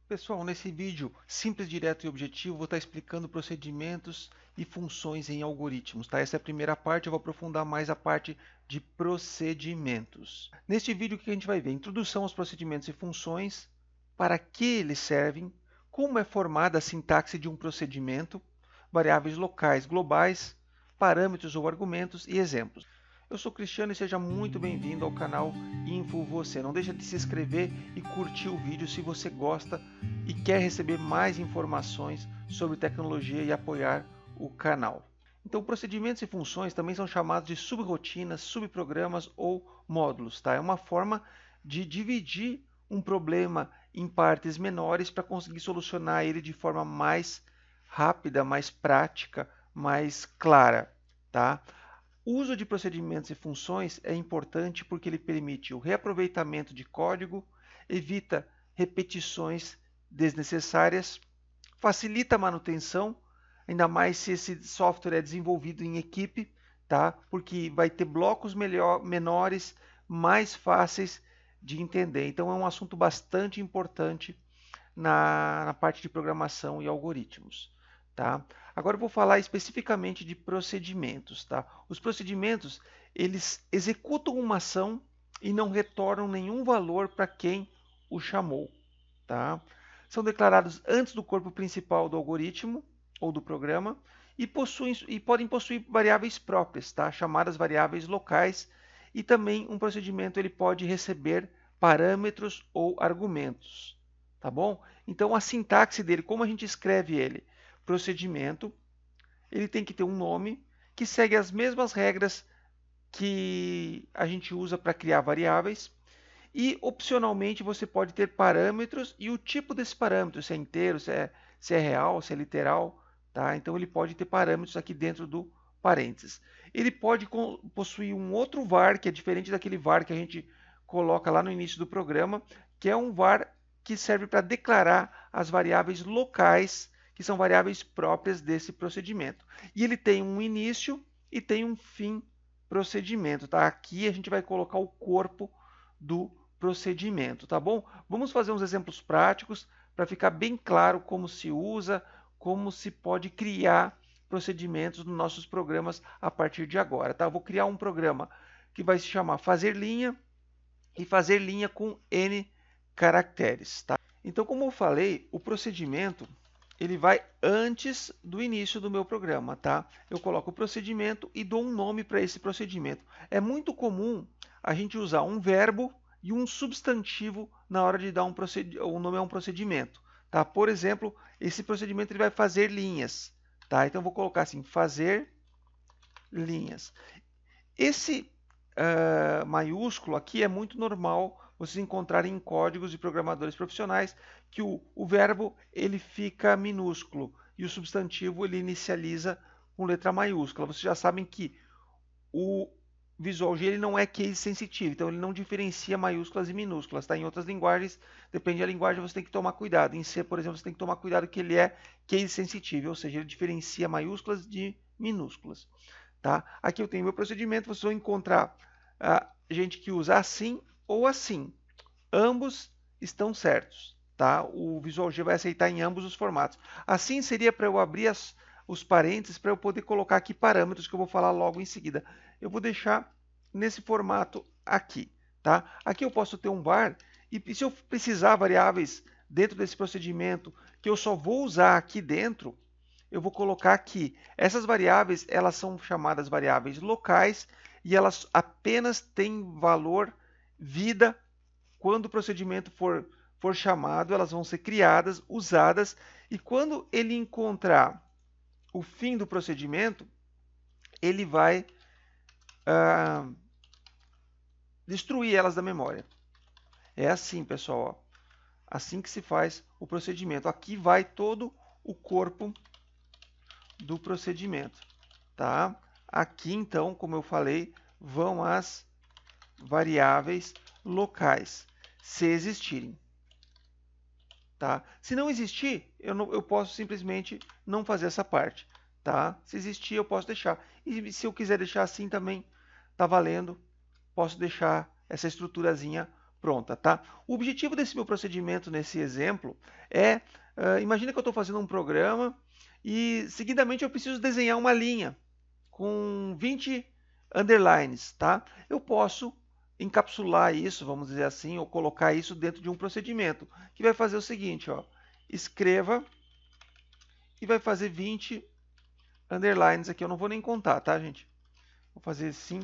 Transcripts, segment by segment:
Pessoal, nesse vídeo simples, direto e objetivo, vou estar explicando procedimentos e funções em algoritmos, tá? Essa é a primeira parte, eu vou aprofundar mais a parte de procedimentos. Neste vídeo, o que a gente vai ver? Introdução aos procedimentos e funções, para que eles servem, como é formada a sintaxe de um procedimento, variáveis locais, globais, parâmetros ou argumentos e exemplos. Eu sou Cristiano e seja muito bem-vindo ao canal Info Você. Não deixa de se inscrever e curtir o vídeo se você gosta e quer receber mais informações sobre tecnologia e apoiar o canal. Então, procedimentos e funções também são chamados de subrotinas, subprogramas ou módulos, tá? É uma forma de dividir um problema em partes menores para conseguir solucionar ele de forma mais rápida, mais prática, mais clara, tá? O uso de procedimentos e funções é importante porque ele permite o reaproveitamento de código, evita repetições desnecessárias, facilita a manutenção, ainda mais se esse software é desenvolvido em equipe, tá? Porque vai ter blocos menores, mais fáceis de entender. Então é um assunto bastante importante na parte de programação e algoritmos. Tá? Agora eu vou falar especificamente de procedimentos. Tá? Os procedimentos, eles executam uma ação e não retornam nenhum valor para quem o chamou. Tá? São declarados antes do corpo principal do algoritmo ou do programa e podem possuir variáveis próprias, tá? Chamadas variáveis locais, e também um procedimento ele pode receber parâmetros ou argumentos. Tá bom? Então a sintaxe dele, como a gente escreve ele? Procedimento, ele tem que ter um nome que segue as mesmas regras que a gente usa para criar variáveis, e opcionalmente você pode ter parâmetros e o tipo desse parâmetro, se é inteiro, se é real, se é literal, tá? Então ele pode ter parâmetros aqui dentro do parênteses. Ele pode possuir um outro var, que é diferente daquele var que a gente coloca lá no início do programa, que é um var que serve para declarar as variáveis locais, que são variáveis próprias desse procedimento. E ele tem um início e tem um fim procedimento, tá? Aqui a gente vai colocar o corpo do procedimento, tá bom? Vamos fazer uns exemplos práticos para ficar bem claro como se usa, como se pode criar procedimentos nos nossos programas a partir de agora, tá? Eu vou criar um programa que vai se chamar fazer linha e fazer linha com N caracteres, tá? Então, como eu falei, o procedimento ele vai antes do início do meu programa, tá? Eu coloco o procedimento e dou um nome para esse procedimento. É muito comum a gente usar um verbo e um substantivo na hora de dar um nome a um procedimento, tá? Por exemplo, esse procedimento ele vai fazer linhas, tá? Então eu vou colocar assim, fazer linhas. Esse maiúsculo aqui é muito normal vocês encontrarem em códigos de programadores profissionais que o verbo ele fica minúsculo e o substantivo ele inicializa com letra maiúscula. Vocês já sabem que o Visual G ele não é case sensitivo, então ele não diferencia maiúsculas e minúsculas. Tá? Em outras linguagens, depende da linguagem, você tem que tomar cuidado. Em C, por exemplo, você tem que tomar cuidado que ele é case sensitivo, ou seja, ele diferencia maiúsculas de minúsculas. Tá? Aqui eu tenho meu procedimento, vocês vão encontrar gente que usa assim ou assim. Ambos estão certos. Tá? O Visual G vai aceitar em ambos os formatos. Assim seria para eu abrir os parênteses para eu poder colocar aqui parâmetros que eu vou falar logo em seguida. Eu vou deixar nesse formato aqui. Tá? Aqui eu posso ter um var e se eu precisar variáveis dentro desse procedimento que eu só vou usar aqui dentro, eu vou colocar aqui. Essas variáveis elas são chamadas variáveis locais e elas apenas têm valor vida quando o procedimento for chamado, elas vão ser criadas, usadas, e quando ele encontrar o fim do procedimento, ele vai destruir elas da memória. É assim, pessoal, ó. Assim que se faz o procedimento. Aqui vai todo o corpo do procedimento, tá? Aqui, então, como eu falei, vão as variáveis locais, se existirem. Tá? Se não existir, eu posso simplesmente não fazer essa parte. Tá? Se existir, eu posso deixar. E se eu quiser deixar assim também, tá valendo. Posso deixar essa estruturazinha pronta, tá? O objetivo desse meu procedimento nesse exemplo é, imagina que eu estou fazendo um programa e seguidamente eu preciso desenhar uma linha com 20 underlines, tá? Eu posso encapsular isso, vamos dizer assim, ou colocar isso dentro de um procedimento, que vai fazer o seguinte, ó, escreva e vai fazer 20 underlines aqui, eu não vou nem contar, tá, gente? Vou fazer assim.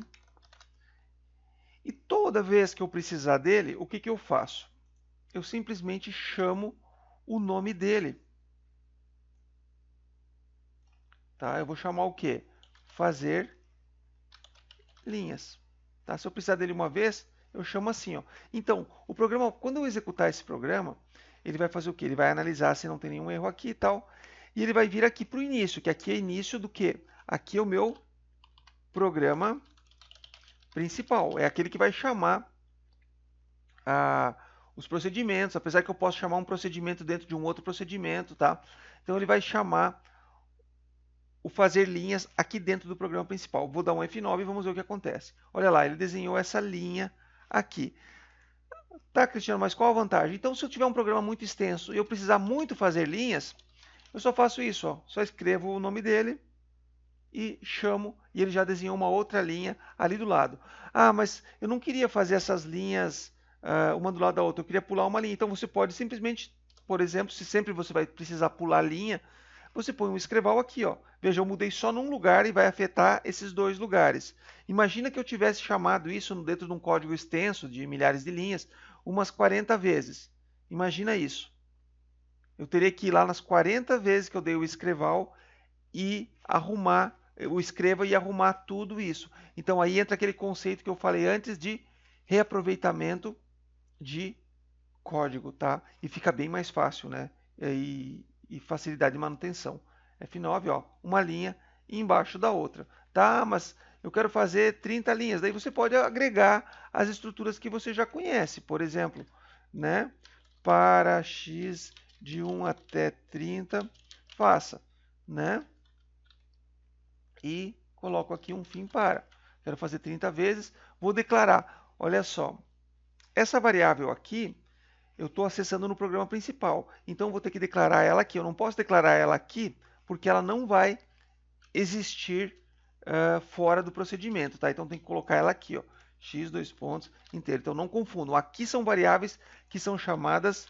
E toda vez que eu precisar dele, o que que eu faço? Eu simplesmente chamo o nome dele. Tá? Eu vou chamar o quê? Fazer linhas. Tá? Se eu precisar dele uma vez, eu chamo assim. Ó. Então, o programa, quando eu executar esse programa, ele vai fazer o quê? Ele vai analisar se não tem nenhum erro aqui e tal. E ele vai vir aqui para o início, que aqui é início do quê? Aqui é o meu programa principal. É aquele que vai chamar os procedimentos, apesar que eu posso chamar um procedimento dentro de um outro procedimento, tá? Então ele vai chamar o fazer linhas aqui dentro do programa principal. Vou dar um F9 e vamos ver o que acontece. Olha lá, ele desenhou essa linha aqui. Tá, Cristiano, mas qual a vantagem? Então, se eu tiver um programa muito extenso e eu precisar muito fazer linhas, eu só faço isso, ó. Só escrevo o nome dele e chamo, e ele já desenhou uma outra linha ali do lado. Ah, mas eu não queria fazer essas linhas uma do lado da outra, eu queria pular uma linha. Então você pode simplesmente, por exemplo, se sempre você vai precisar pular linha, você põe um escreval aqui, ó. Veja, eu mudei só num lugar e vai afetar esses dois lugares. Imagina que eu tivesse chamado isso dentro de um código extenso de milhares de linhas umas 40 vezes. Imagina isso. Eu teria que ir lá nas 40 vezes que eu dei o escreval e arrumar, o escreva e arrumar tudo isso. Então aí entra aquele conceito que eu falei antes de reaproveitamento de código, tá? E fica bem mais fácil, né? E facilidade de manutenção. F9, ó, uma linha embaixo da outra. Tá, mas eu quero fazer 30 linhas. Daí você pode agregar as estruturas que você já conhece. Por exemplo, né? Para x de 1 até 30, faça, né? E coloco aqui um fim para. Quero fazer 30 vezes. Vou declarar, olha só, essa variável aqui, eu estou acessando no programa principal. Então, vou ter que declarar ela aqui. Eu não posso declarar ela aqui, porque ela não vai existir fora do procedimento. Tá? Então, tem que colocar ela aqui, ó, x, dois pontos, inteiro. Então, não confundam. Aqui são variáveis que são chamadas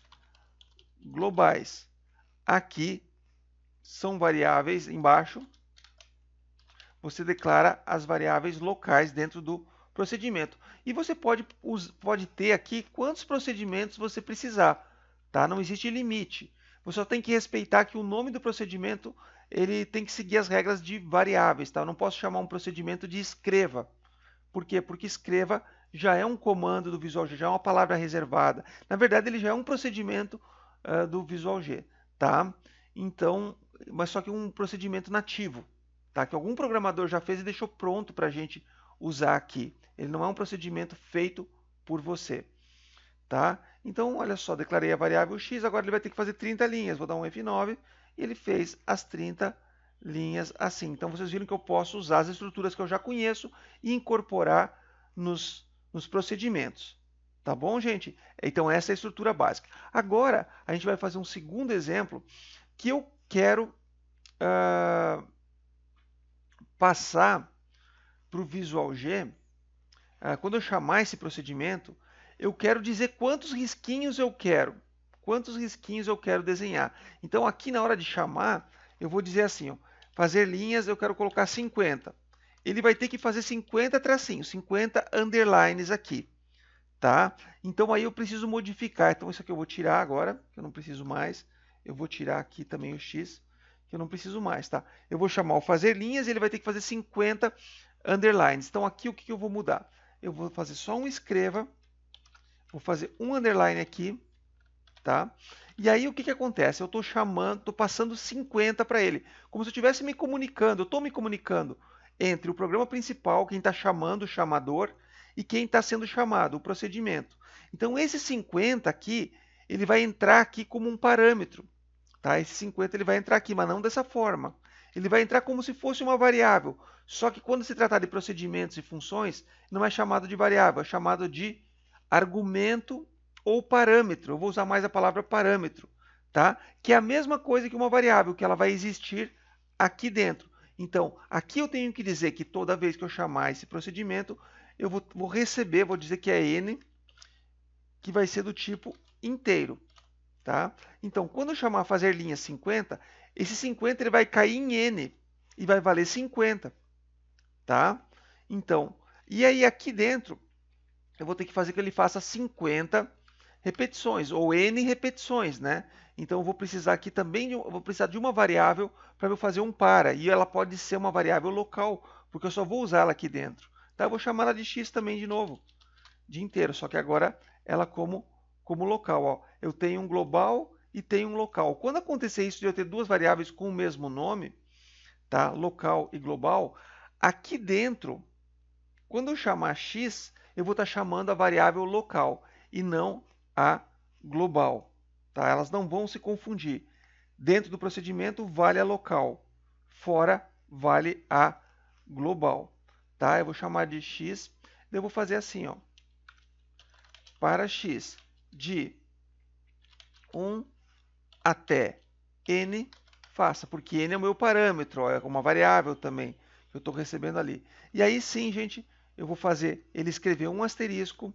globais. Aqui são variáveis, embaixo, você declara as variáveis locais dentro do procedimento. E você pode ter aqui quantos procedimentos você precisar. Tá? Não existe limite. Você só tem que respeitar que o nome do procedimento ele tem que seguir as regras de variáveis. Tá? Eu não posso chamar um procedimento de escreva. Por quê? Porque escreva já é um comando do Visual G, já é uma palavra reservada. Na verdade, ele já é um procedimento do Visual G. Tá? Então, mas só que um procedimento nativo. Tá? Que algum programador já fez e deixou pronto para a gente usar aqui. Ele não é um procedimento feito por você. Tá? Então, olha só, declarei a variável x, agora ele vai ter que fazer 30 linhas. Vou dar um F9 e ele fez as 30 linhas assim. Então, vocês viram que eu posso usar as estruturas que eu já conheço e incorporar nos procedimentos. Tá bom, gente? Então, essa é a estrutura básica. Agora, a gente vai fazer um segundo exemplo que eu quero passar para o Visual G. Quando eu chamar esse procedimento, eu quero dizer quantos risquinhos eu quero. Quantos risquinhos eu quero desenhar. Então, aqui na hora de chamar, eu vou dizer assim, ó, fazer linhas, eu quero colocar 50. Ele vai ter que fazer 50 tracinhos, 50 underlines aqui. Tá? Então, aí eu preciso modificar. Então, isso aqui eu vou tirar agora, que eu não preciso mais. Eu vou tirar aqui também o x, que eu não preciso mais. Tá? Eu vou chamar o fazer linhas e ele vai ter que fazer 50 underlines. Então, aqui o que eu vou mudar? Eu vou fazer só um escreva, vou fazer um underline aqui, tá? E aí o que acontece? Eu estou chamando, estou passando 50 para ele, como se eu estivesse me comunicando. Eu estou me comunicando entre o programa principal, quem está chamando o chamador, e quem está sendo chamado, o procedimento. Então esse 50 aqui, ele vai entrar aqui como um parâmetro, tá? Esse 50 ele vai entrar aqui, mas não dessa forma. Ele vai entrar como se fosse uma variável. Só que quando se tratar de procedimentos e funções, não é chamado de variável, é chamado de argumento ou parâmetro. Eu vou usar mais a palavra parâmetro, tá? Que é a mesma coisa que uma variável, que ela vai existir aqui dentro. Então, aqui eu tenho que dizer que toda vez que eu chamar esse procedimento, eu vou receber, vou dizer que é n, que vai ser do tipo inteiro, tá? Então, quando eu chamar fazer linha 50, esse 50 ele vai cair em n e vai valer 50, tá? Então, e aí aqui dentro, eu vou ter que fazer que ele faça 50 repetições, ou n repetições, né? Então, eu vou precisar aqui também, eu vou precisar de uma variável para eu fazer um para, e ela pode ser uma variável local, porque eu só vou usar ela aqui dentro. Tá? Eu vou chamar ela de x também de novo, de inteiro, só que agora ela como local. Ó. Eu tenho um global e tenho um local. Quando acontecer isso de eu ter duas variáveis com o mesmo nome, tá? Local e global, aqui dentro, quando eu chamar x, eu vou estar chamando a variável local e não a global. Tá? Elas não vão se confundir. Dentro do procedimento vale a local, fora vale a global. Tá? Eu vou chamar de x, eu vou fazer assim, ó, para x de 1 até n, faça, porque n é o meu parâmetro, ó, é uma variável também que eu estou recebendo ali. E aí sim, gente, eu vou fazer ele escrever um asterisco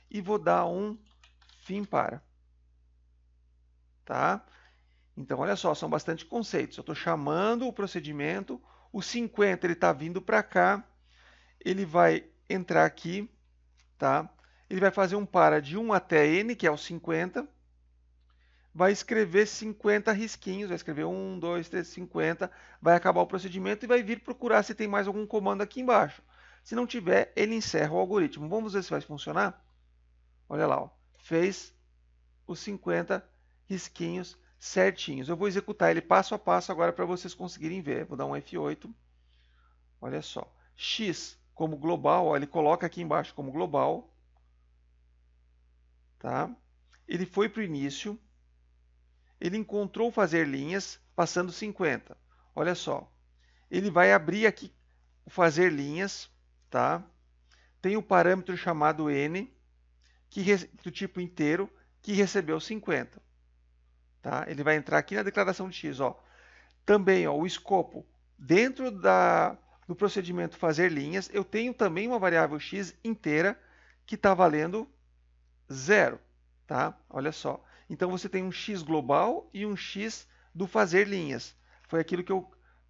e vou dar um fim para. Tá? Então, olha só, são bastante conceitos. Eu estou chamando o procedimento, o 50 ele está vindo para cá, ele vai entrar aqui, tá? Ele vai fazer um para de 1 até n, que é o 50, vai escrever 50 risquinhos, vai escrever 1, 2, 3, 50, vai acabar o procedimento e vai vir procurar se tem mais algum comando aqui embaixo. Se não tiver, ele encerra o algoritmo. Vamos ver se vai funcionar? Olha lá, ó, fez os 50 risquinhos certinhos. Eu vou executar ele passo a passo agora para vocês conseguirem ver. Vou dar um F8. Olha só. X como global, ó, ele coloca aqui embaixo como global. Tá? Ele foi para o início. Ele encontrou fazer linhas passando 50. Olha só. Ele vai abrir aqui o fazer linhas. Tá? Tem o parâmetro chamado n, do tipo inteiro, que recebeu 50. Tá? Ele vai entrar aqui na declaração de x. Ó. Também ó, o escopo. Dentro do procedimento fazer linhas, eu tenho também uma variável x inteira que está valendo 0. Tá? Olha só. Então, você tem um x global e um x do fazer linhas. Foi aquilo que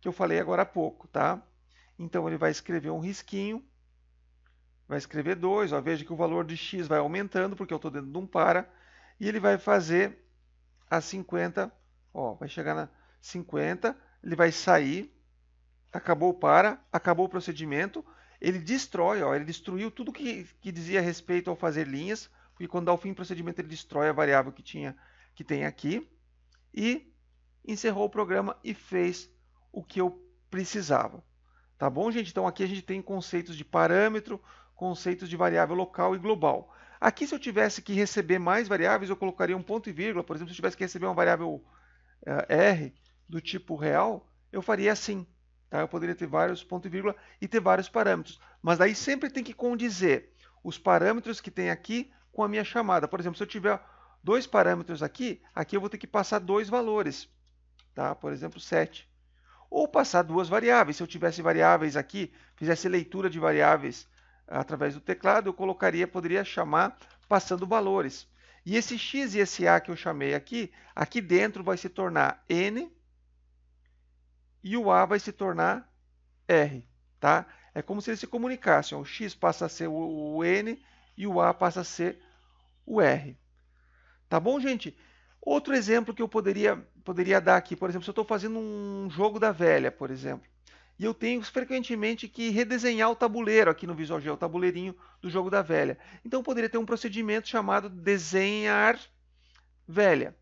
eu falei agora há pouco. Tá? Então, ele vai escrever um risquinho, vai escrever 2. Ó, veja que o valor de x vai aumentando, porque eu estou dentro de um para. E ele vai fazer a 50, ó, vai chegar na 50, ele vai sair, acabou o para, acabou o procedimento, ele destrói, ó, ele destruiu tudo que dizia respeito ao fazer linhas, porque quando dá o fim do procedimento ele destrói a variável que tem aqui, e encerrou o programa e fez o que eu precisava. Tá bom, gente? Então aqui a gente tem conceitos de parâmetro, conceitos de variável local e global. Aqui, se eu tivesse que receber mais variáveis, eu colocaria um ponto e vírgula. Por exemplo, se eu tivesse que receber uma variável R do tipo real, eu faria assim. Tá? Eu poderia ter vários ponto e vírgula e ter vários parâmetros. Mas daí sempre tem que condizer os parâmetros que tem aqui com a minha chamada. Por exemplo, se eu tiver dois parâmetros aqui, aqui eu vou ter que passar dois valores. Tá? Por exemplo, 7. Ou passar duas variáveis. Se eu tivesse variáveis aqui, fizesse leitura de variáveis através do teclado, eu poderia chamar passando valores. E esse x e esse a que eu chamei aqui dentro vai se tornar n e o a vai se tornar r. Tá? É como se eles se comunicassem. O x passa a ser o n e o a passa a ser o r. Tá bom, gente? Outro exemplo que eu poderia dar aqui, por exemplo, se eu estou fazendo um jogo da velha, por exemplo, e eu tenho frequentemente que redesenhar o tabuleiro aqui no Visual G, o tabuleirinho do jogo da velha. Então, eu poderia ter um procedimento chamado desenhar velha.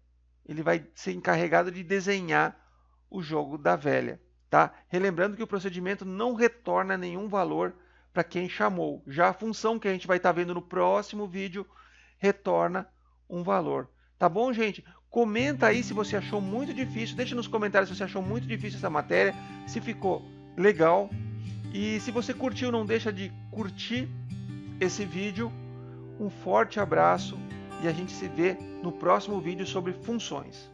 Ele vai ser encarregado de desenhar o jogo da velha. Tá? Relembrando que o procedimento não retorna nenhum valor para quem chamou. Já a função que a gente vai estar vendo no próximo vídeo retorna um valor. Tá bom, gente? Comenta aí se você achou muito difícil. Deixa nos comentários se você achou muito difícil essa matéria, se ficou legal. E se você curtiu, não deixa de curtir esse vídeo. Um forte abraço e a gente se vê no próximo vídeo sobre funções.